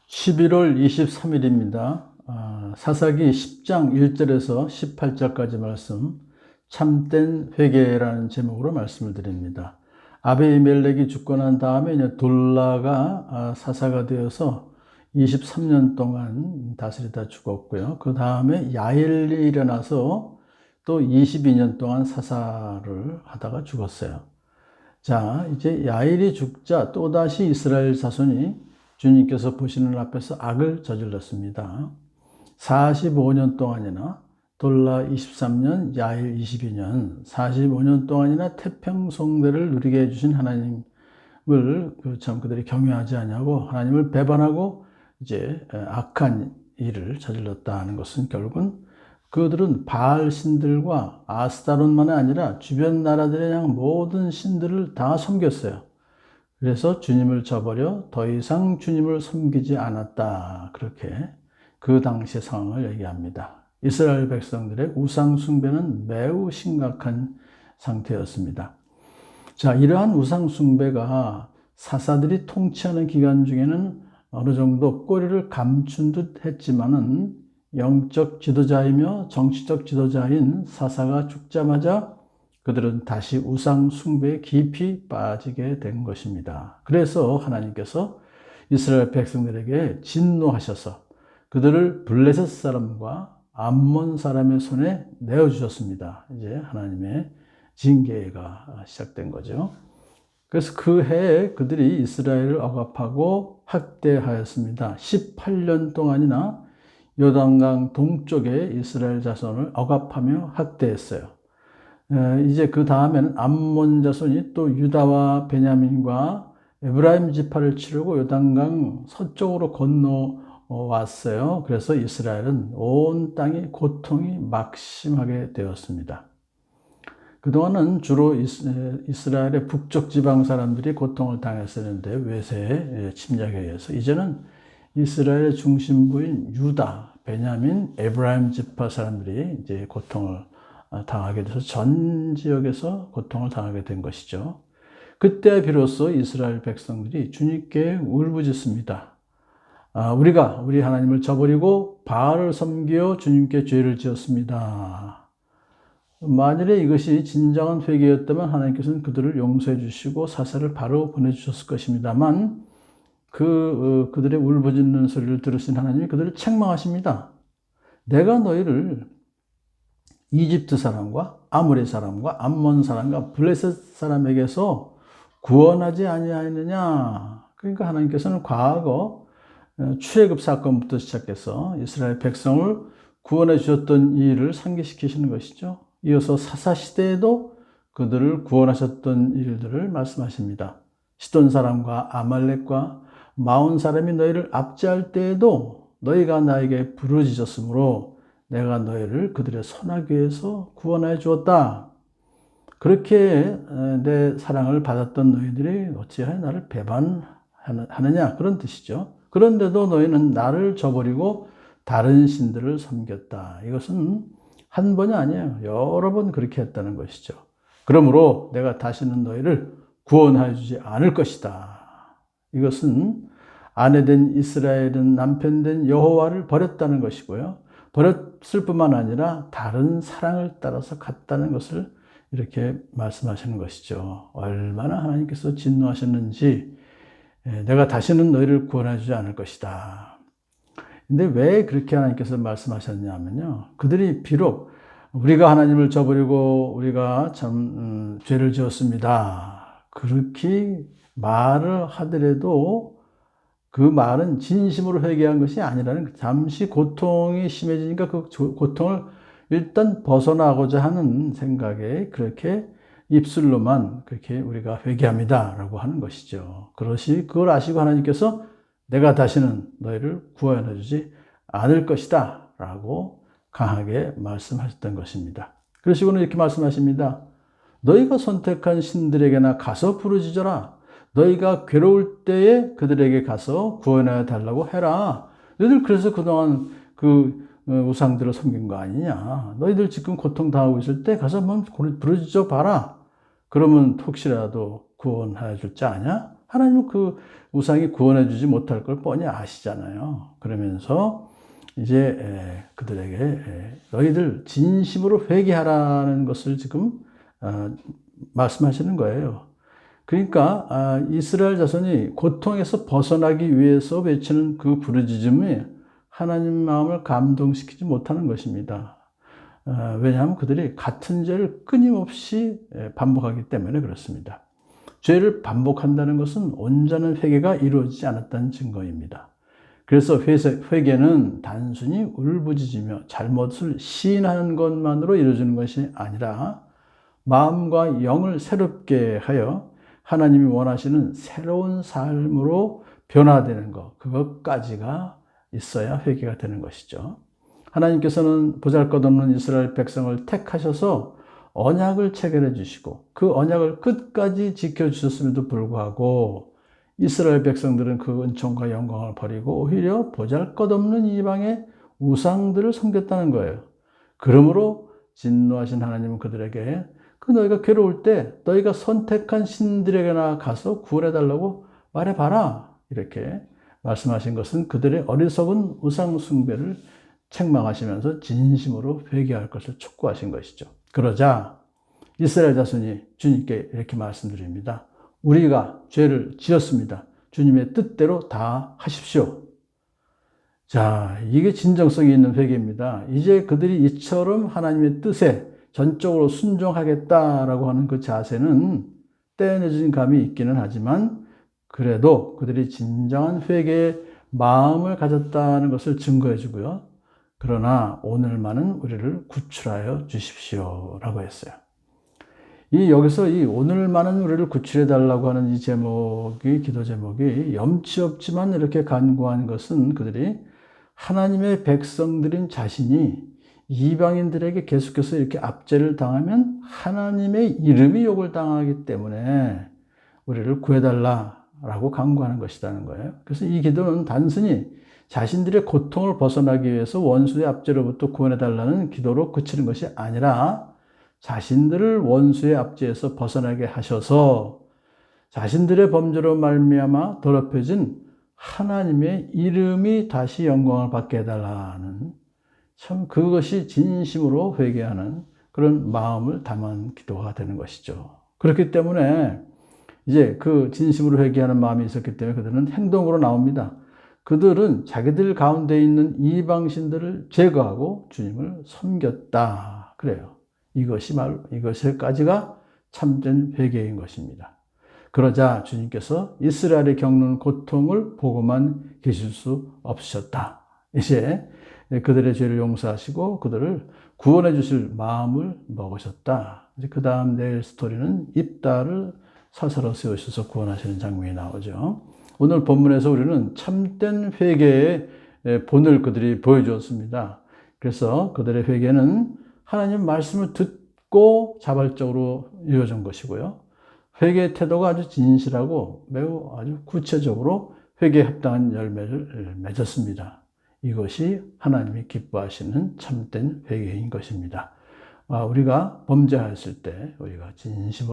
11월 23일입니다. 사사기 10장 1절에서 18절까지 말씀, 참된 회개라는 제목으로 말씀을 드립니다. 아비멜렉이 죽고 난 다음에 이제 돌라가 사사가 되어서 23년 동안 다스리다 죽었고요. 그 다음에 야엘이 일어나서 또 22년 동안 사사를 하다가 죽었어요. 자, 이제 야엘이 죽자 또다시 이스라엘 자손이 주님께서 보시는 앞에서 악을 저질렀습니다. 45년 동안이나 돌라 23년, 야엘 22년, 45년 동안이나 태평성대를 누리게 해주신 하나님을 참 그들이 경외하지 아니하고 하나님을 배반하고 이제 악한 일을 저질렀다 하는 것은 결국은 그들은 바알 신들과 아스타롯만이 아니라 주변 나라들의 그냥 모든 신들을 다 섬겼어요. 그래서 주님을 저버려 더 이상 주님을 섬기지 않았다. 그렇게 그 당시의 상황을 얘기합니다. 이스라엘 백성들의 우상 숭배는 매우 심각한 상태였습니다. 자, 이러한 우상 숭배가 사사들이 통치하는 기간 중에는 어느 정도 꼬리를 감춘 듯 했지만은 영적 지도자이며 정치적 지도자인 사사가 죽자마자 그들은 다시 우상 숭배에 깊이 빠지게 된 것입니다. 그래서 하나님께서 이스라엘 백성들에게 진노하셔서 그들을 블레셋 사람과 암몬 사람의 손에 내어주셨습니다. 이제 하나님의 징계가 시작된 거죠. 그래서 그 해에 그들이 이스라엘을 억압하고 학대하였습니다. 18년 동안이나 요단강 동쪽에 이스라엘 자손을 억압하며 학대했어요. 이제 그 다음에는 암몬 자손이 또 유다와 베냐민과 에브라임 지파를 치르고 요단강 서쪽으로 건너왔어요. 그래서 이스라엘은 온 땅이 고통이 막심하게 되었습니다. 그동안은 주로 이스라엘의 북쪽 지방 사람들이 고통을 당했었는데 외세의 침략에 의해서 이제는 이스라엘의 중심부인 유다, 베냐민, 에브라임 지파 사람들이 이제 고통을 당하게 돼서 전 지역에서 고통을 당하게 된 것이죠. 그때 비로소 이스라엘 백성들이 주님께 울부짖습니다. 우리 하나님을 저버리고 바알을 섬겨 주님께 죄를 지었습니다. 만일에 이것이 진정한 회개였다면 하나님께서는 그들을 용서해 주시고 사사를 바로 보내주셨을 것입니다만 그들의 울부짖는 소리를 들으신 하나님이 그들을 책망하십니다. 내가 너희를 이집트 사람과 아모리 사람과 암몬 사람과 블레셋 사람에게서 구원하지 아니하였느냐. 그러니까 하나님께서는 과거 출애굽 사건부터 시작해서 이스라엘 백성을 구원해 주셨던 이 일을 상기시키시는 것이죠. 이어서 사사 시대에도 그들을 구원하셨던 일들을 말씀하십니다. 시돈 사람과 아말렉과 마온 사람이 너희를 압제할 때에도 너희가 나에게 부르짖었으므로 내가 너희를 그들의 손아귀에서 구원해 주었다. 그렇게 내 사랑을 받았던 너희들이 어찌하여 나를 배반하느냐 그런 뜻이죠. 그런데도 너희는 나를 저버리고 다른 신들을 섬겼다. 이것은 한 번이 아니에요. 여러 번 그렇게 했다는 것이죠. 그러므로 내가 다시는 너희를 구원하여 주지 않을 것이다. 이것은 아내 된 이스라엘은 남편 된 여호와를 버렸다는 것이고요. 버렸을 뿐만 아니라 다른 사랑을 따라서 갔다는 것을 이렇게 말씀하시는 것이죠. 얼마나 하나님께서 진노하셨는지 내가 다시는 너희를 구원해 주지 않을 것이다. 근데 왜 그렇게 하나님께서 말씀하셨냐면요. 그들이 비록 우리가 하나님을 저버리고 우리가 참 죄를 지었습니다. 그렇게 말을 하더라도 그 말은 진심으로 회개한 것이 아니라는 잠시 고통이 심해지니까 그 고통을 일단 벗어나고자 하는 생각에 그렇게 입술로만 그렇게 우리가 회개합니다라고 하는 것이죠. 그걸 아시고 하나님께서 내가 다시는 너희를 구원해 주지 않을 것이다 라고 강하게 말씀하셨던 것입니다. 그러시고는 이렇게 말씀하십니다. 너희가 선택한 신들에게나 가서 부르짖어라. 너희가 괴로울 때에 그들에게 가서 구원해 달라고 해라. 너희들 그래서 그동안 그 우상들을 섬긴 거 아니냐. 너희들 지금 고통당하고 있을 때 가서 한번 부르짖어 봐라. 그러면 혹시라도 구원해 줄 자 아냐? 하나님은 그 우상이 구원해 주지 못할 걸 뻔히 아시잖아요. 그러면서 이제 그들에게 너희들 진심으로 회개하라는 것을 지금 말씀하시는 거예요. 그러니까 이스라엘 자손이 고통에서 벗어나기 위해서 외치는 그 부르짖음이 하나님 마음을 감동시키지 못하는 것입니다. 왜냐하면 그들이 같은 죄를 끊임없이 반복하기 때문에 그렇습니다. 죄를 반복한다는 것은 온전한 회개가 이루어지지 않았다는 증거입니다. 그래서 회개는 단순히 울부짖으며 잘못을 시인하는 것만으로 이루어지는 것이 아니라 마음과 영을 새롭게 하여 하나님이 원하시는 새로운 삶으로 변화되는 것, 그것까지가 있어야 회개가 되는 것이죠. 하나님께서는 보잘것없는 이스라엘 백성을 택하셔서 언약을 체결해 주시고 그 언약을 끝까지 지켜주셨음에도 불구하고 이스라엘 백성들은 그 은총과 영광을 버리고 오히려 보잘것없는 이방의 우상들을 섬겼다는 거예요. 그러므로 진노하신 하나님은 그들에게 너희가 괴로울 때 너희가 선택한 신들에게나 가서 구원해달라고 말해봐라, 이렇게 말씀하신 것은 그들의 어리석은 우상 숭배를 책망하시면서 진심으로 회개할 것을 촉구하신 것이죠. 그러자 이스라엘 자손이 주님께 이렇게 말씀드립니다. 우리가 죄를 지었습니다. 주님의 뜻대로 다 하십시오. 자, 이게 진정성이 있는 회개입니다. 이제 그들이 이처럼 하나님의 뜻에 전적으로 순종하겠다라고 하는 그 자세는 떼어내진 감이 있기는 하지만 그래도 그들이 진정한 회개의 마음을 가졌다는 것을 증거해 주고요. 그러나 오늘만은 우리를 구출하여 주십시오 라고 했어요. 여기서 이 오늘만은 우리를 구출해 달라고 하는 이 제목이, 기도 제목이 염치 없지만 이렇게 간구한 것은 그들이 하나님의 백성들인 자신이 이방인들에게 계속해서 이렇게 압제를 당하면 하나님의 이름이 욕을 당하기 때문에 우리를 구해달라라고 간구하는 것이라는 거예요. 그래서 이 기도는 단순히 자신들의 고통을 벗어나기 위해서 원수의 압제로부터 구원해달라는 기도로 그치는 것이 아니라 자신들을 원수의 압제에서 벗어나게 하셔서 자신들의 범죄로 말미암아 더럽혀진 하나님의 이름이 다시 영광을 받게 해달라는, 참 그것이 진심으로 회개하는 그런 마음을 담은 기도가 되는 것이죠. 그렇기 때문에 이제 그 진심으로 회개하는 마음이 있었기 때문에 그들은 행동으로 나옵니다. 그들은 자기들 가운데 있는 이방신들을 제거하고 주님을 섬겼다. 그래요. 이것까지가 참된 회개인 것입니다. 그러자 주님께서 이스라엘이 겪는 고통을 보고만 계실 수 없으셨다. 이제 그들의 죄를 용서하시고 그들을 구원해 주실 마음을 먹으셨다. 이제 그 다음 내일 스토리는 입다를 사사로 세우셔서 구원하시는 장면이 나오죠. 오늘 본문에서 우리는 참된 회개의 본을 그들이 보여주었습니다. 그래서 그들의 회개는 하나님 말씀을 듣고 자발적으로 이루어진 것이고요. 회개의 태도가 아주 진실하고 매우 아주 구체적으로 회개에 합당한 열매를 맺었습니다. 이것이 하나님이 기뻐하시는 참된 회개인 것입니다. 우리가 범죄하였을 때 우리가 진심으로